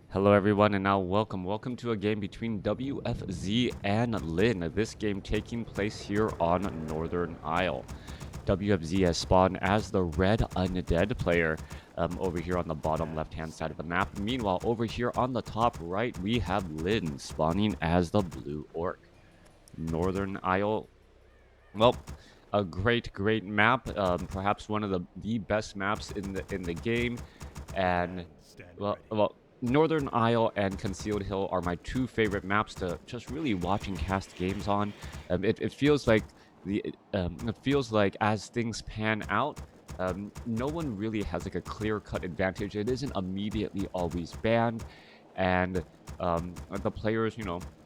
Hello everyone and now welcome to a game between WFZ and Lin. This game taking place here on Northern Isle. WFZ has spawned as the red undead player over here on the bottom left hand side of the map. Meanwhile over here on the top right we have Lin spawning as the blue orc. Northern Isle, well, a great map, perhaps one of the best maps in the game. And well, Northern Isle and Concealed Hill are my two favorite maps to just really watch and cast games on. It feels like it feels like as things pan out, no one really has like a clear-cut advantage. It isn't immediately always banned, and the players,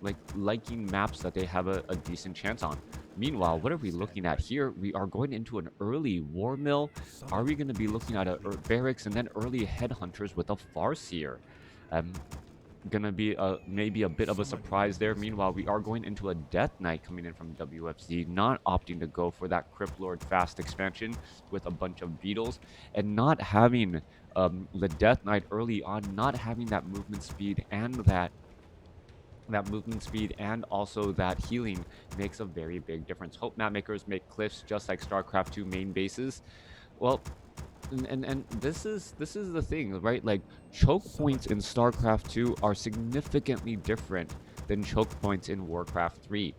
like liking maps that they have a decent chance on. Meanwhile, what are we looking at here? We are going into an early war mill. Are we going to be looking at a barracks and then early headhunters with a Farseer? Um, gonna be maybe a bit of a surprise there. Meanwhile, we are going into a Death Knight coming in from WFZ, not opting to go for that Crypt Lord fast expansion with a bunch of beetles, and not having the Death Knight early on, not having that movement speed and also that healing makes a very big difference. Hope map makers make cliffs just like StarCraft 2 main bases. Well, and this is the thing, right? Like choke points in StarCraft 2 are significantly different than choke points in WarCraft 3.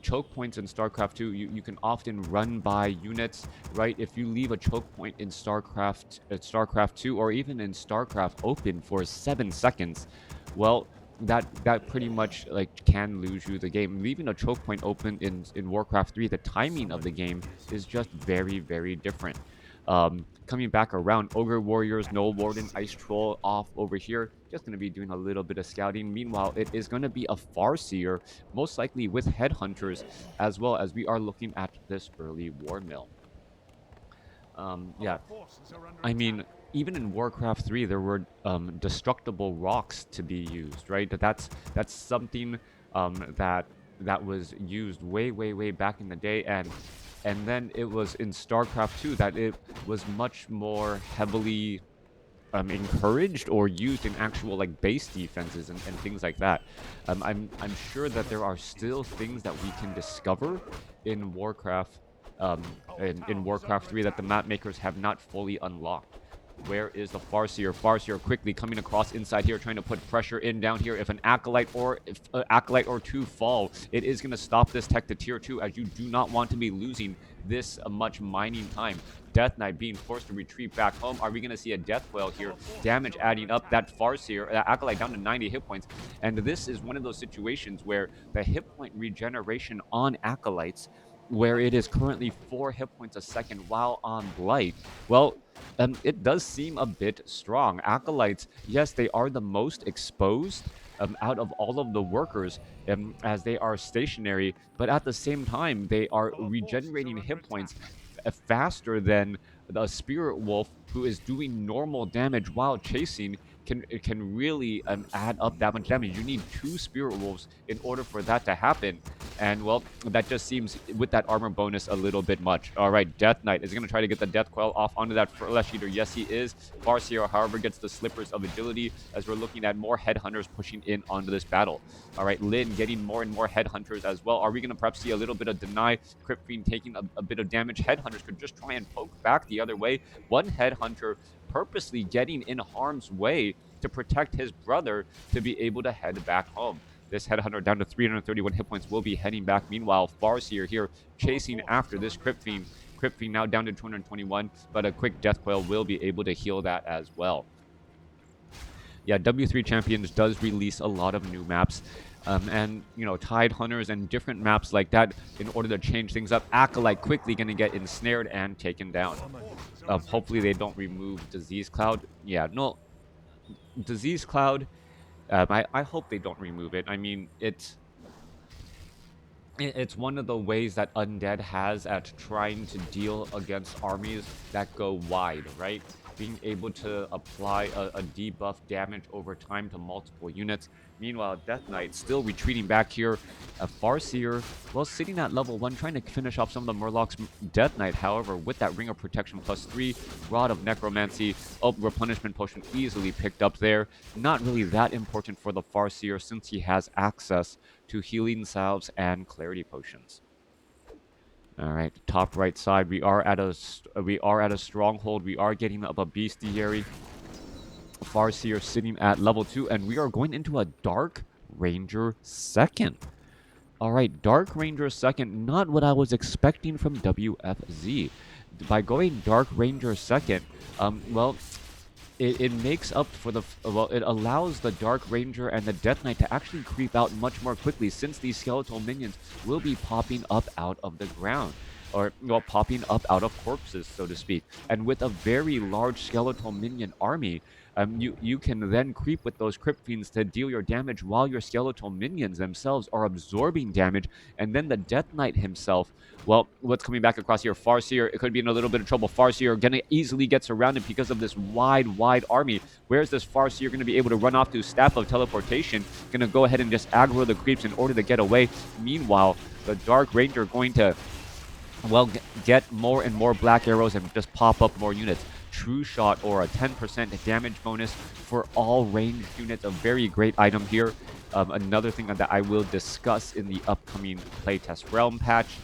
Choke points in StarCraft 2, you can often run by units, right? If you leave a choke point in StarCraft 2 or even in StarCraft open for 7 seconds, well, that pretty much like can lose you the game. Leaving a choke point open in Warcraft 3, the timing of the game is just very different. Coming back around, Ogre Warriors, Null Warden, Ice Troll off over here. Just going to be doing a little bit of scouting. Meanwhile, it is going to be a Farseer, most likely with Headhunters, as well as we are looking at this early War Mill. Yeah, I mean, even in Warcraft 3, there were destructible rocks to be used, right? That's something that was used way back in the day, and then it was in StarCraft 2 that it was much more heavily encouraged or used in actual like base defenses and things like that. I'm sure that there are still things that we can discover in Warcraft in Warcraft 3 that the map makers have not fully unlocked. Where is the Farseer? Farseer quickly coming across inside here, trying to put pressure in down here. If an Acolyte or two fall, it is going to stop this tech to tier 2, as you do not want to be losing this much mining time. Death Knight being forced to retreat back home. Are we going to see a Death Whale here? Damage adding up. That Farseer, that Acolyte down to 90 hit points. And this is one of those situations where the hit point regeneration on Acolytes, where it is currently 4 hit points a second while on Blight, well, it does seem a bit strong. Acolytes, yes, they are the most exposed out of all of the workers, as they are stationary, but at the same time, they are regenerating hit points faster than the Spirit Wolf, who is doing normal damage while chasing, can really add up that much damage. You need 2 Spirit Wolves in order for that to happen. And, well, that just seems, with that armor bonus, a little bit much. All right, Death Knight is going to try to get the Death Quell off onto that Flesh Eater. Yes, he is. Farseer, however, gets the Slippers of Agility, as we're looking at more Headhunters pushing in onto this battle. All right, Lin getting more and more Headhunters as well. Are we going to perhaps see a little bit of Deny? Crypt Fiend taking a bit of damage. Headhunters could just try and poke back the other way. One Headhunter purposely getting in harm's way to protect his brother to be able to head back home. This Headhunter down to 331 hit points will be heading back. Meanwhile, Farseer here chasing after this Crypt Fiend. Crypt Fiend now down to 221, but a quick Death Quail will be able to heal that as well. Yeah, W3 Champions does release a lot of new maps. And, Tide Hunters and different maps like that in order to change things up. Acolyte quickly going to get ensnared and taken down. Hopefully they don't remove Disease Cloud. Yeah, no, Disease Cloud, I hope they don't remove it. I mean, it's one of the ways that Undead has at trying to deal against armies that go wide, right? being able to apply a debuff damage over time to multiple units. Meanwhile, Death Knight still retreating back here. Farseer, well, sitting at level 1, trying to finish off some of the Murlocs. Death Knight, however, with that Ring of Protection +3, Rod of Necromancy, Replenishment Potion easily picked up there. Not really that important for the Farseer since he has access to Healing Salves and Clarity Potions. All right, top right side, we are at a stronghold. We are getting up a bestiary. Farseer sitting at level 2, and we are going into a Dark Ranger second. All right, Dark Ranger second, not what I was expecting from WFZ. By going Dark Ranger second, well, it makes up for the, well, it allows the Dark Ranger and the Death Knight to actually creep out much more quickly, since these skeletal minions will be popping up out of the ground. Or, well, popping up out of corpses, so to speak. And with a very large skeletal minion army, you can then creep with those Crypt Fiends to deal your damage while your skeletal minions themselves are absorbing damage. And then the Death Knight himself, well, what's coming back across here? Farseer, it could be in a little bit of trouble. Farseer gonna easily get surrounded because of this wide army. Where's this Farseer gonna be able to run off to? Staff of Teleportation, gonna go ahead and just aggro the creeps in order to get away. Meanwhile, the Dark Ranger going to, well, get more and more black arrows and just pop up more units. True Shot, or a 10% damage bonus for all ranged units. A very great item here. Another thing that I will discuss in the upcoming playtest realm patch,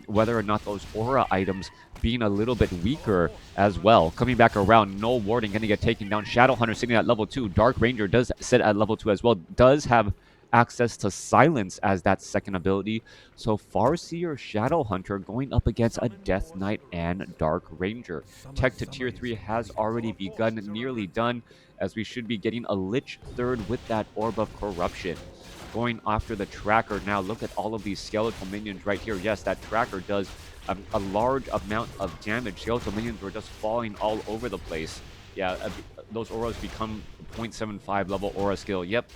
whether or not those aura items being a little bit weaker as well. Coming back around, no warding, going to get taken down. Shadowhunter sitting at level 2. Dark Ranger does sit at level 2 as well. Does have access to silence as that second ability. So Farseer, Shadowhunter going up against a Death Knight and Dark Ranger. Tech to tier 3 has already begun, nearly done, as we should be getting a Lich third with that Orb of Corruption. Going after the Tracker now. Look at all of these skeletal minions right here. Yes, that Tracker does a large amount of damage. Skeletal minions were just falling all over the place. Yeah, those auras become 0.75 level aura skill. Yep.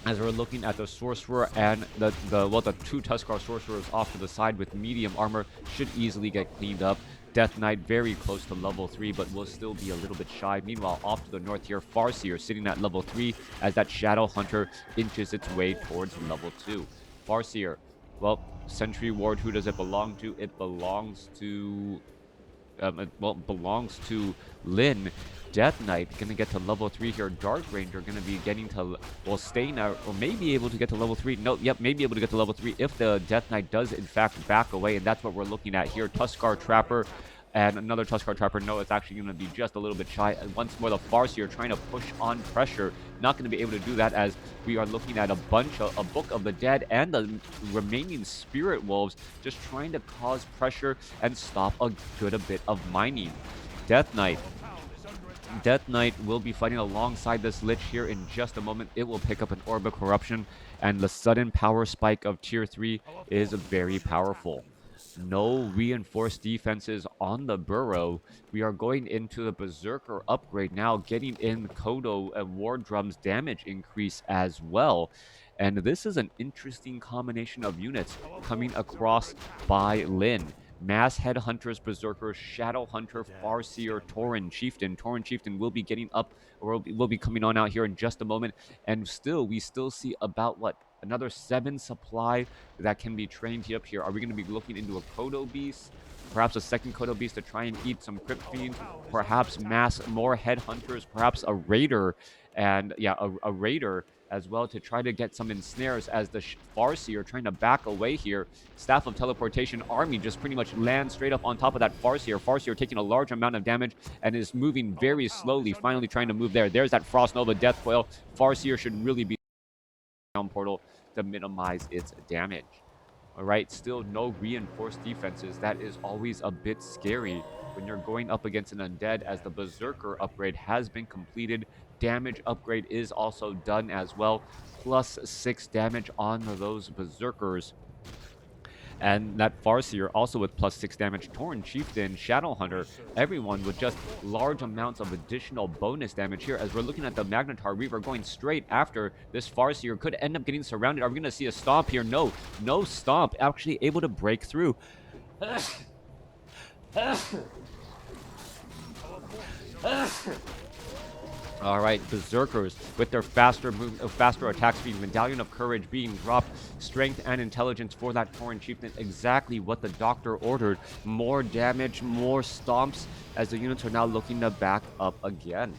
As we're looking at the Sorcerer and the two Tuskar Sorcerers off to the side with medium armor, should easily get cleaned up. Death Knight very close to level 3, but will still be a little bit shy. Meanwhile, off to the north here, Farseer sitting at level 3 as that Shadowhunter inches its way towards level 2. Farseer, well, Sentry Ward, who does it belong to? It belongs to... belongs to Lyn. Death Knight gonna get to level 3 here. Dark Ranger gonna be getting to, well, staying out, or maybe able to get to level 3. No, yep, maybe able to get to level 3 if the Death Knight does in fact back away, and that's what we're looking at here. Tuskar Trapper and another Tuskar Trapper. No, it's actually gonna be just a little bit shy. And once more, the Farseer trying to push on pressure. Not gonna be able to do that, as we are looking at a Book of the Dead and the remaining Spirit Wolves just trying to cause pressure and stop a bit of mining. Death Knight will be fighting alongside this Lich here in just a moment. It will pick up an Orb of Corruption, and the sudden power spike of tier 3 is very powerful. No reinforced defenses on the Burrow. We are going into the Berserker upgrade now, getting in Kodo and War Drum's damage increase as well. And this is an interesting combination of units coming across by Lyn. Mass Headhunters, Berserker, Shadowhunter, Farseer, Tauren Chieftain. Tauren Chieftain will be getting up, or will be coming on out here in just a moment. And we still see about, what, another 7 supply that can be trained up here. Are we going to be looking into a Kodo Beast? Perhaps a second Kodo Beast to try and eat some Crypt Fiends? Perhaps more Headhunters? Perhaps a Raider? And yeah, a Raider as well to try to get some ensnares, as the Farseer trying to back away here. Staff of Teleportation army just pretty much lands straight up on top of that Farseer. Farseer taking a large amount of damage and is moving very slowly, finally trying to move there. There's that Frost Nova Death Coil. Farseer should really be down portal to minimize its damage. All right, still no reinforced defenses. That is always a bit scary when you're going up against an undead, as the Berserker upgrade has been completed. Damage upgrade is also done as well. Plus 6 damage on those Berserkers. And that Farseer also with plus 6 damage. Tauren Chieftain, Shadowhunter, everyone with just large amounts of additional bonus damage here. As we're looking at the Magnetar Reaver going straight after this Farseer, could end up getting surrounded. Are we going to see a stomp here? No, no stomp. Actually able to break through. All right, Berserkers with their faster attack speed, Medallion of Courage being dropped, strength and intelligence for that Tauren Chieftain, exactly what the Doctor ordered. More damage, more stomps, as the units are now looking to back up again.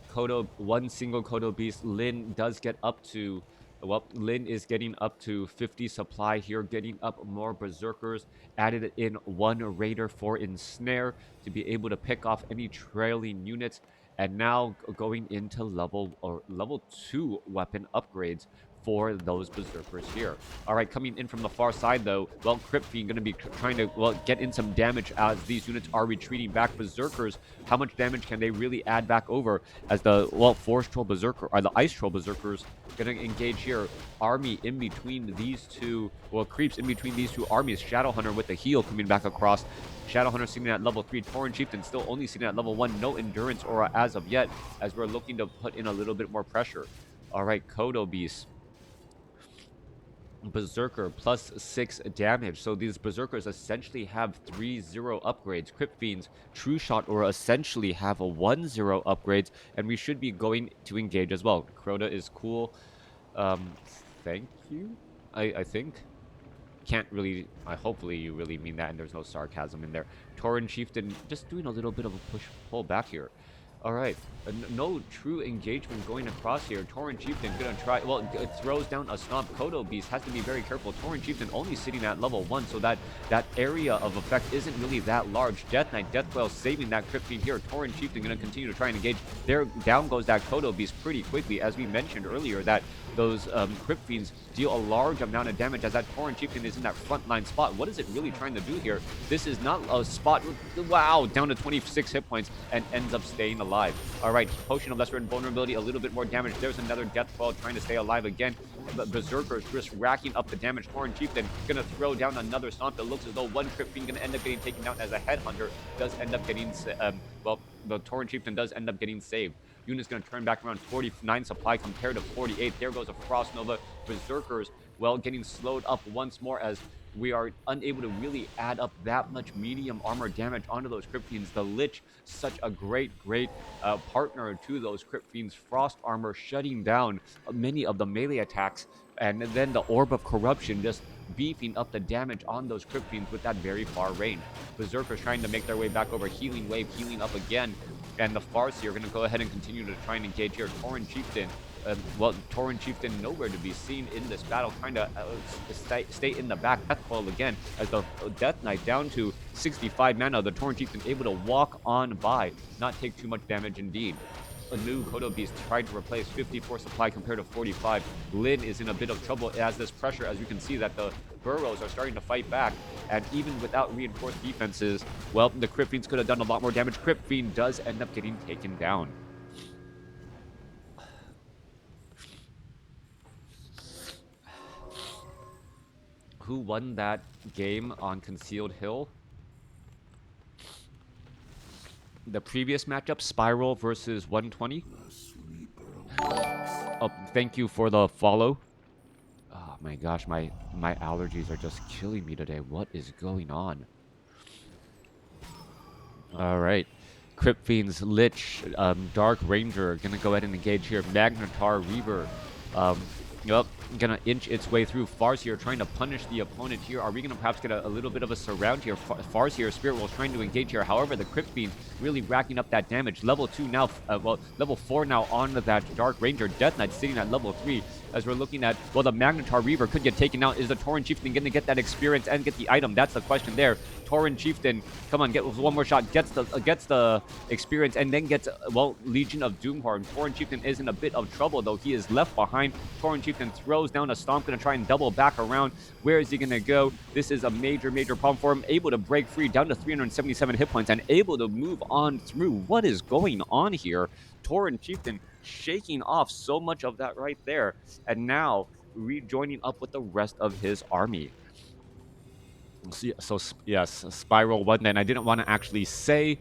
Kodo, one single Kodo Beast. Lin does get up to, well, Lin is getting up to 50 supply here, getting up more Berserkers, added in one Raider for Ensnare to be able to pick off any trailing units, and now going into level 2 weapon upgrades for those Berserkers here. All right, coming in from the far side, though, well, Crypt Fiend going to be trying to, well, get in some damage as these units are retreating back. Berserkers, how much damage can they really add back over as the, well, Force Troll Berserker, or the Ice Troll Berserkers going to engage here. Army in between these two, well, creeps in between these two armies. Shadowhunter with the heal coming back across. Shadowhunter sitting at level 3. Tauren Chieftain still only sitting at level 1. No Endurance Aura as of yet, as we're looking to put in a little bit more pressure. All right, Kodo Beast. Berserker plus 6 damage. So these Berserkers essentially have 3-0 upgrades. Crypt Fiends, True Shot, or essentially have a 1-0 upgrades, and we should be going to engage as well. Crota is cool. Thank you, I think. Can't really, hopefully you really mean that and there's no sarcasm in there. Tauren Chieftain just doing a little bit of a push-pull back here. All right, no true engagement going across here. Tauren Chieftain gonna try, well, it throws down a stomp. Kodo Beast has to be very careful. Tauren Chieftain only sitting at level 1, so that area of effect isn't really that large. Death Knight, Death Whale saving that Crypt Fiend here. Tauren Chieftain gonna continue to try and engage. There, down goes that Kodo Beast pretty quickly. As we mentioned earlier, that those Crypt Fiends deal a large amount of damage as that Tauren Chieftain is in that frontline spot. What is it really trying to do here? This is not a spot, wow, down to 26 hit points and ends up staying alive. All right, Potion of Lesser Invulnerability, a little bit more damage. There's another Death Ball trying to stay alive again. But Berserkers just racking up the damage. Tauren Chieftain gonna throw down another stomp. It looks as though one Crypt Fiend gonna end up getting taken down as a Headhunter does end up getting, well, the Tauren Chieftain does end up getting saved. Unit's gonna turn back around 49 supply compared to 48. There goes a Frost Nova. Berserkers, well, getting slowed up once more as we are unable to really add up that much medium armor damage onto those Crypt Fiends. The Lich, such a great partner to those Crypt Fiends. Frost armor shutting down many of the melee attacks, and then the Orb of Corruption just beefing up the damage on those Crypt Fiends with that very far range. Berserkers trying to make their way back over. Healing Wave, healing up again, and the Farseer are going to go ahead and continue to try and engage here. Tauren Chieftain, well, Tauren Chieftain nowhere to be seen in this battle, trying to stay in the back. Death Coil again, as the Death Knight down to 65 mana. The Tauren Chieftain able to walk on by, not take too much damage indeed. A new Kodo Beast tried to replace 54 supply compared to 45. Lin is in a bit of trouble as this pressure, as you can see, that the Burrows are starting to fight back, and even without reinforced defenses, well, the Crypt Fiends could have done a lot more damage. Crypt Fiend does end up getting taken down. Who won that game on Concealed Hill? The previous matchup, Spiral versus 120. Oh, thank you for the follow. Oh my gosh, my allergies are just killing me today. What is going on? All right. Crypt Fiends, Lich, Dark Ranger, gonna go ahead and engage here. Magnetar Reaver, yep, gonna inch its way through. Farseer trying to punish the opponent here. Are we gonna perhaps get a little bit of a surround here? Farseer, Spirit Wolf trying to engage here. However, the Crypt Fiends really racking up that damage. Level 2 now, well, level 4 now on that Dark Ranger. Death Knight sitting at level 3 as we're looking at, well, the Magnetar Reaver could get taken out. Is the Tauren Chieftain gonna get that experience and get the item? That's the question there. Tauren Chieftain, come on, get one more shot, gets the experience, and then gets, well, Legion of Doomhorn. Tauren Chieftain is in a bit of trouble, though. He is left behind. Tauren Chieftain throws down a stomp, gonna try and double back around. Where is he gonna go? This is a major problem for him. Able to break free down to 377 hit points and able to move on through. What is going on here? Tauren Chieftain shaking off so much of that right there, and now rejoining up with the rest of his army. So yes, Spiral won, and I didn't want to actually say,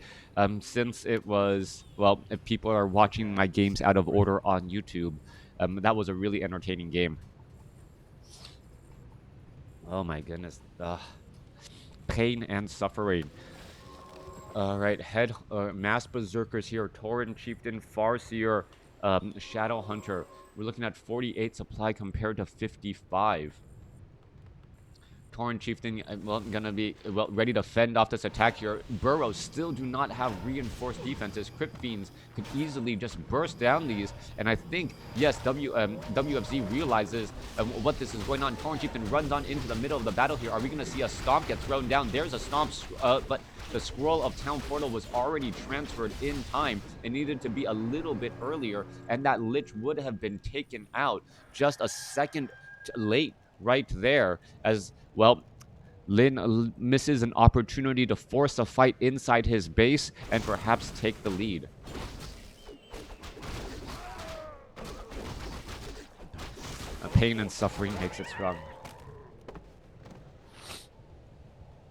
since it was, well, if people are watching my games out of order on YouTube, that was a really entertaining game. Oh my goodness, pain and suffering. Alright, Mass Berserkers here. Tauren Chieftain, Farseer, Shadow Hunter. We're looking at 48 supply compared to 55. Tauren Chieftain, well, gonna be ready to fend off this attack here. Burrows still do not have reinforced defenses. Crypt Fiends could easily just burst down these, and I think, yes, WFZ realizes what this is going on. Tauren Chieftain runs on into the middle of the battle here. Are we gonna see a stomp get thrown down? There's a stomp, but the scroll of Town Portal was already transferred in time. It needed to be a little bit earlier, and that Lich would have been taken out just a second late right there, as well. Lin misses an opportunity to force a fight inside his base and perhaps take the lead. Pain and suffering makes it strong.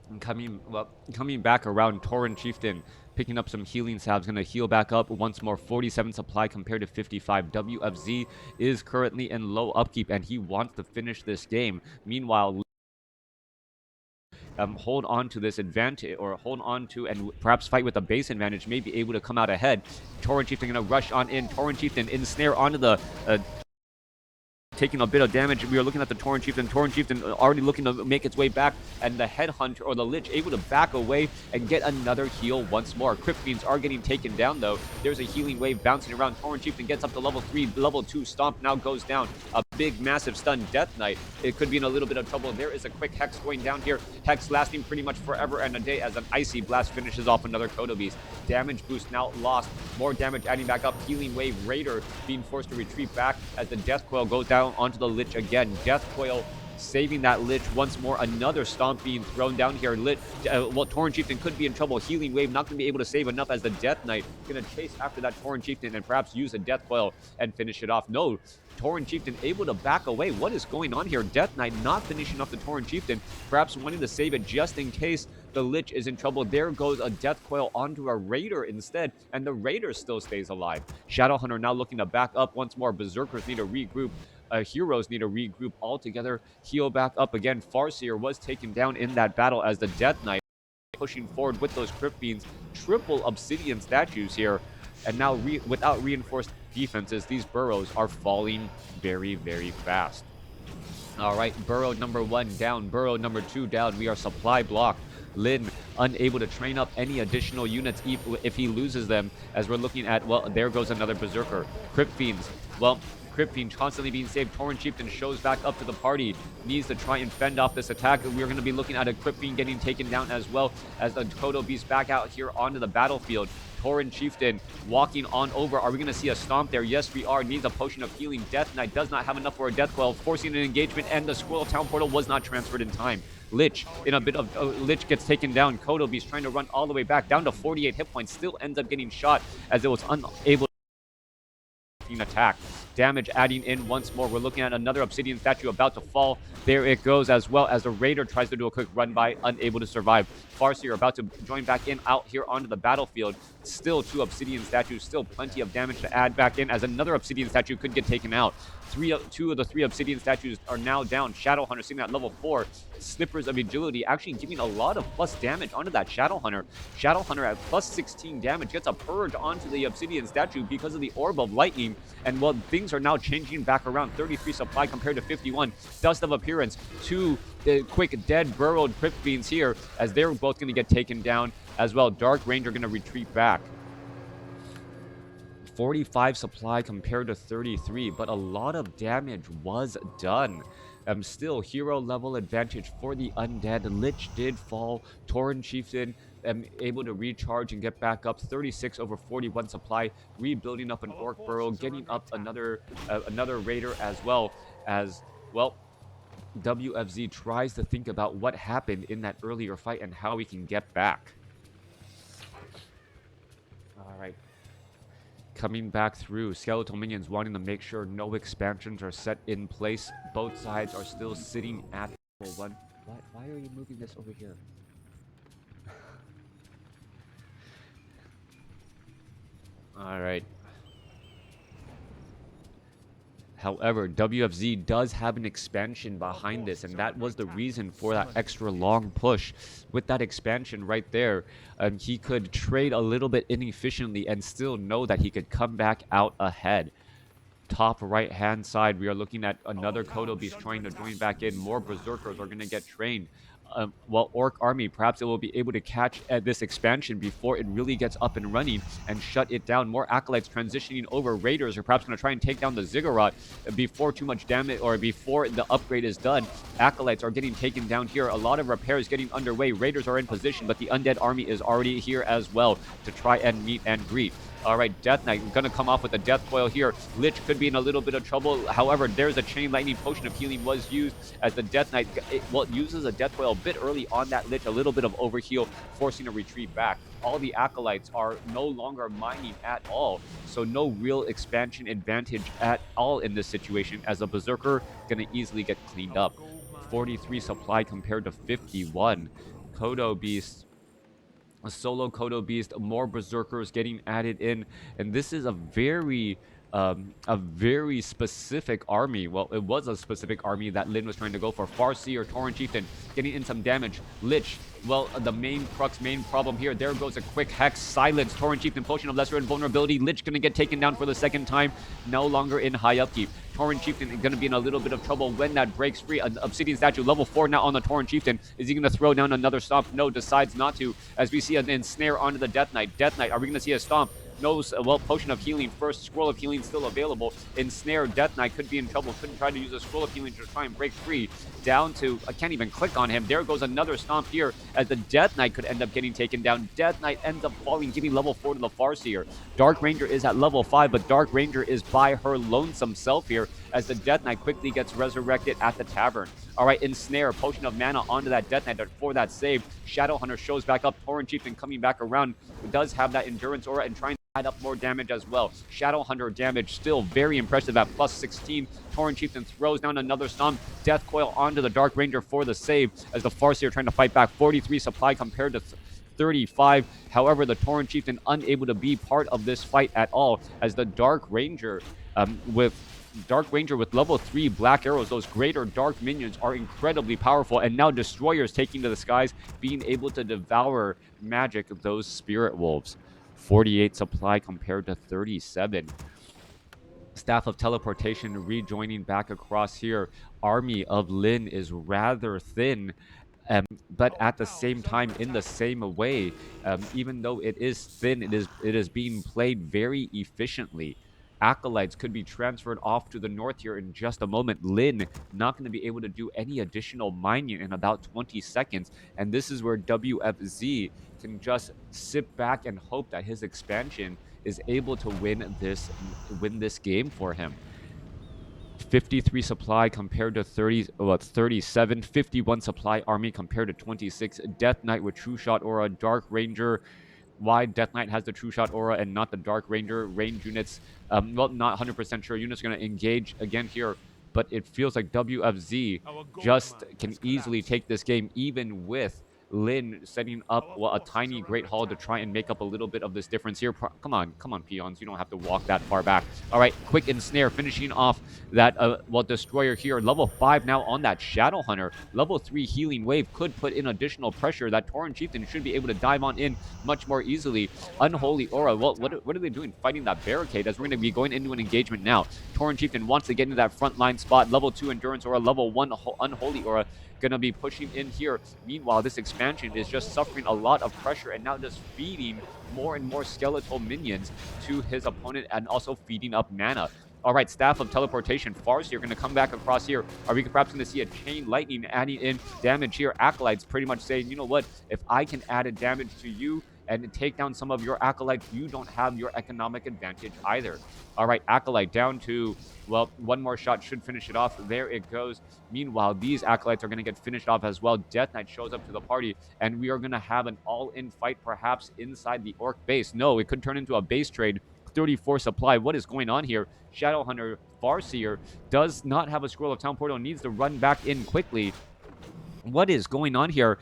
And coming back around, Tauren Chieftain picking up some healing salves, gonna heal back up once more. 47 supply compared to 55. WFZ is currently in low upkeep, and he wants to finish this game. Meanwhile, hold on to this advantage, or hold on to and perhaps fight with a base advantage, may be able to come out ahead. Tauren Chieftain gonna rush on in. Tauren Chieftain ensnare onto the taking a bit of damage. We are looking at the Tauren Chieftain. Tauren Chieftain already looking to make its way back, and the Headhunter or the Lich able to back away and get another heal once more. Crypt Fiends are getting taken down though. There's a healing wave bouncing around. Tauren Chieftain gets up to level 3, level 2 stomp now goes down. A big massive stun. Death Knight, it could be in a little bit of trouble. There is a quick Hex going down here. Hex lasting pretty much forever and a day as an Icy Blast finishes off another Kodo Beast. Damage boost now lost. More damage adding back up. Healing wave. Raider being forced to retreat back as the Death Coil goes down onto the Lich again. Death Coil saving that Lich once more. Another stomp being thrown down here. Tauren Chieftain could be in trouble. Healing wave not going to be able to save enough as the Death Knight going to chase after that Tauren Chieftain and perhaps use a Death Coil and finish it off. No, Tauren Chieftain able to back away. What is going on here? Death Knight not finishing off the Tauren Chieftain, perhaps wanting to save it just in case the Lich is in trouble. There goes a Death Coil onto a Raider instead, and the Raider still stays alive. Shadow Hunter now looking to back up once more. Berserkers need to regroup. Heroes need to regroup all together, heal back up again. Farseer was taken down in that battle as the Death Knight pushing forward with those Crypt Fiends. Triple Obsidian statues here, and now without reinforced defenses, these burrows are falling very, very fast. All right, burrow number 1 down, burrow number 2 down. We are supply blocked. Lin unable to train up any additional units if he loses them, as we're looking at, well, there goes another Berserker. Crypt Fiends, well, Crypt Fiend constantly being saved. Tauren Chieftain shows back up to the party, needs to try and fend off this attack. We're going to be looking at a Crypt Fiend getting taken down as well as the Kodo Beast back out here onto the battlefield. Tauren Chieftain walking on over. Are we going to see a stomp there? Yes, we are. Needs a potion of healing. Death Knight does not have enough for a Death Coil, forcing an engagement, and the Scroll of Town Portal was not transferred in time. Lich in a bit of Lich gets taken down. Kodo Beast trying to run all the way back down to 48 hit points, still ends up getting shot as it was unable to attack. Damage adding in once more. We're looking at another Obsidian statue about to fall. There it goes, as well as the Raider tries to do a quick run by, unable to survive. Farseer about to join back in out here onto the battlefield. Still 2 Obsidian statues, still plenty of damage to add back in, as another Obsidian statue could get taken out. 2 of the 3 Obsidian statues are now down. Shadow Hunter sitting at level 4. Slippers of Agility actually giving a lot of plus damage onto that Shadow Hunter. Shadow Hunter at plus 16 damage gets a purge onto the Obsidian statue because of the Orb of Lightning. And well, things are now changing back around. 33 supply compared to 51. Dust of Appearance. 2 quick dead burrowed Crypt Fiends here, as they're both going to get taken down as well. Dark Ranger going to retreat back. 45 supply compared to 33, but a lot of damage was done. Still, hero level advantage for the undead. Lich did fall. Tauren Chieftain able to recharge and get back up. 36 over 41 supply, rebuilding up an Orc Burrow, getting up another Raider, as well. WFZ tries to think about what happened in that earlier fight and how we can get back. All right. Coming back through, skeletal minions wanting to make sure no expansions are set in place. Both sides are still sitting at level 1. Why are you moving this over here? All right. However, WFZ does have an expansion behind this, and that was the reason for that extra long push. With that expansion right there, he could trade a little bit inefficiently and still know that he could come back out ahead. Top right hand side, we are looking at another Kodo Beast trying to join back in. More Berserkers are going to get trained. Well, Orc Army, perhaps it will be able to catch this expansion before it really gets up and running and shut it down. More Acolytes transitioning over. Raiders are perhaps going to try and take down the Ziggurat before too much damage or before the upgrade is done. Acolytes are getting taken down here. A lot of repairs getting underway. Raiders are in position, but the Undead Army is already here as well to try and meet and greet. All right, Death Knight going to come off with a Death Coil here. Lich could be in a little bit of trouble. However, there's a Chain Lightning Potion of Healing was used as the Death Knight, uses a Death Coil a bit early on that Lich, a little bit of overheal, forcing a retreat back. All the Acolytes are no longer mining at all, so no real expansion advantage at all in this situation, as a Berserker going to easily get cleaned up. 43 supply compared to 51. Kodo Beast, a solo Kodo Beast, more Berserkers getting added in, and this is a very specific army. Well, it was a specific army that Lin was trying to go for. Farseer, Torrent Chieftain, getting in some damage. Lich, well, the main problem here. There goes a quick Hex, Silence, Torrent Chieftain, Potion of Lesser Invulnerability. Lich gonna get taken down for the second time, no longer in high upkeep. Torrent Chieftain is going to be in a little bit of trouble when that breaks free. An Obsidian Statue, level 4 now on the Torrent Chieftain. Is he going to throw down another stomp? No, decides not to, as we see an ensnare onto the Death Knight. Death Knight, are we going to see a stomp? No, well, Potion of Healing first, Scroll of Healing still available. Ensnare, Death Knight could be in trouble, couldn't try to use a Scroll of Healing to try and break free. Down to, I can't even click on him. There goes another stomp here, as the Death Knight could end up getting taken down. Death Knight ends up falling, giving level 4 to the Farseer. Dark Ranger is at level 5, but Dark Ranger is by her lonesome self here, as the Death Knight quickly gets resurrected at the tavern. All right, Ensnare, Potion of Mana onto that Death Knight for that save. Shadowhunter shows back up. Torrent Chieftain coming back around, does have that Endurance Aura and trying to add up more damage as well. Shadowhunter damage still very impressive at plus 16. Torrent Chieftain throws down another stomp. Death Coil onto the Dark Ranger for the save, as the Farseer trying to fight back. 43 supply compared to 35. However, the Torrent Chieftain unable to be part of this fight at all, as the Dark Ranger with level 3 black arrows, those greater dark minions are incredibly powerful, and now Destroyers taking to the skies, being able to devour magic of those Spirit Wolves. 48 supply compared to 37. Staff of Teleportation rejoining back across here. Army of Lin is rather thin, but at the same time, in the same way, even though it is thin, it is being played very efficiently. Acolytes could be transferred off to the north here in just a moment. Lin not going to be able to do any additional mining in about 20 seconds. And this is where WFZ can just sit back and hope that his expansion is able to win this game for him. 53 supply compared to 37. 51 supply army compared to 26. Death Knight with True Shot Aura. Dark Ranger. Why Death Knight has the True Shot Aura and not the Dark Ranger. Range units, well, not 100% sure. Units are going to engage again here, but it feels like WFZ just can easily take this game, even with Lin setting up a tiny Great Hall to try and make up a little bit of this difference here. Come on, peons. You don't have to walk that far back. All right, quick ensnare, finishing off that, Destroyer here. Level 5 now on that Shadowhunter. Level 3 Healing Wave could put in additional pressure. That Torrent Chieftain should be able to dive on in much more easily. Unholy Aura. Well, what are they doing? Fighting that barricade, as we're going to be going into an engagement now. Torrent Chieftain wants to get into that front line spot. Level 2 Endurance Aura. Level 1 Unholy Aura. Going to be pushing in here. Meanwhile, this expansion is just suffering a lot of pressure and now just feeding more and more skeletal minions to his opponent, and also feeding up mana. All right, Staff of Teleportation. Farseer going to come back across here. Are we perhaps going to see a Chain Lightning adding in damage here? Acolytes pretty much saying, you know what, if I can add a damage to you and take down some of your Acolytes, you don't have your economic advantage either. All right, Acolyte down to, well, one more shot should finish it off. There it goes. Meanwhile, these Acolytes are going to get finished off as well. Death Knight shows up to the party, and we are going to have an all-in fight perhaps inside the Orc base. No, it could turn into a base trade. 34 supply. What is going on here? Shadowhunter, Farseer does not have a Scroll of Town Portal, needs to run back in quickly. What is going on here?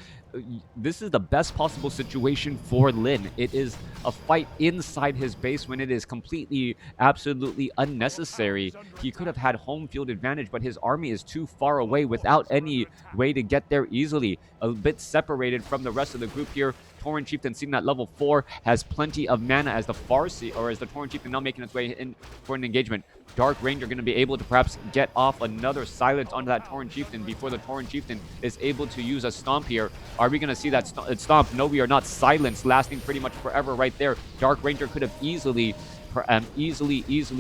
this is the best possible situation for Lin. It is a fight inside his base when it is completely, absolutely unnecessary. He could have had home field advantage, but his army is too far away without any way to get there easily. A bit separated from the rest of the group here. Tauren Chieftain sitting at level 4 has plenty of mana as the Farsi, or as the Tauren Chieftain now making its way in for an engagement. Dark Ranger going to be able to perhaps get off another silence onto that Tauren Chieftain before the Tauren Chieftain is able to use a stomp here. Are we going to see that stomp? No, we are not. Silence lasting pretty much forever right there. Dark Ranger could have easily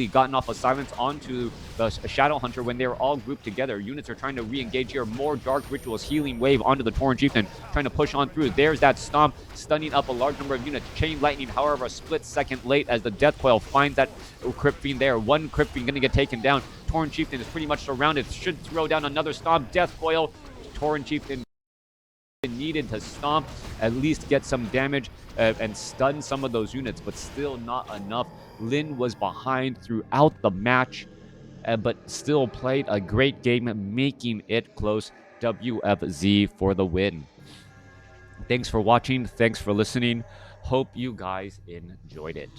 gotten off a silence onto the Shadow Hunter when they were all grouped together. Units are trying to re-engage here. More Dark Rituals healing wave onto the Tauren Chieftain, trying to push on through. There's that stomp, stunning up a large number of units. Chain Lightning, however, a split second late as the Death Coil finds that Crypt Fiend there. One Crypt Fiend going to get taken down. Tauren Chieftain is pretty much surrounded. Should throw down another stomp. Death Coil. Tauren Chieftain needed to stomp, at least get some damage and stun some of those units, but still not enough. Lin was behind throughout the match, but still played a great game, making it close. WFZ for the win. Thanks for watching. Thanks for listening. Hope you guys enjoyed it.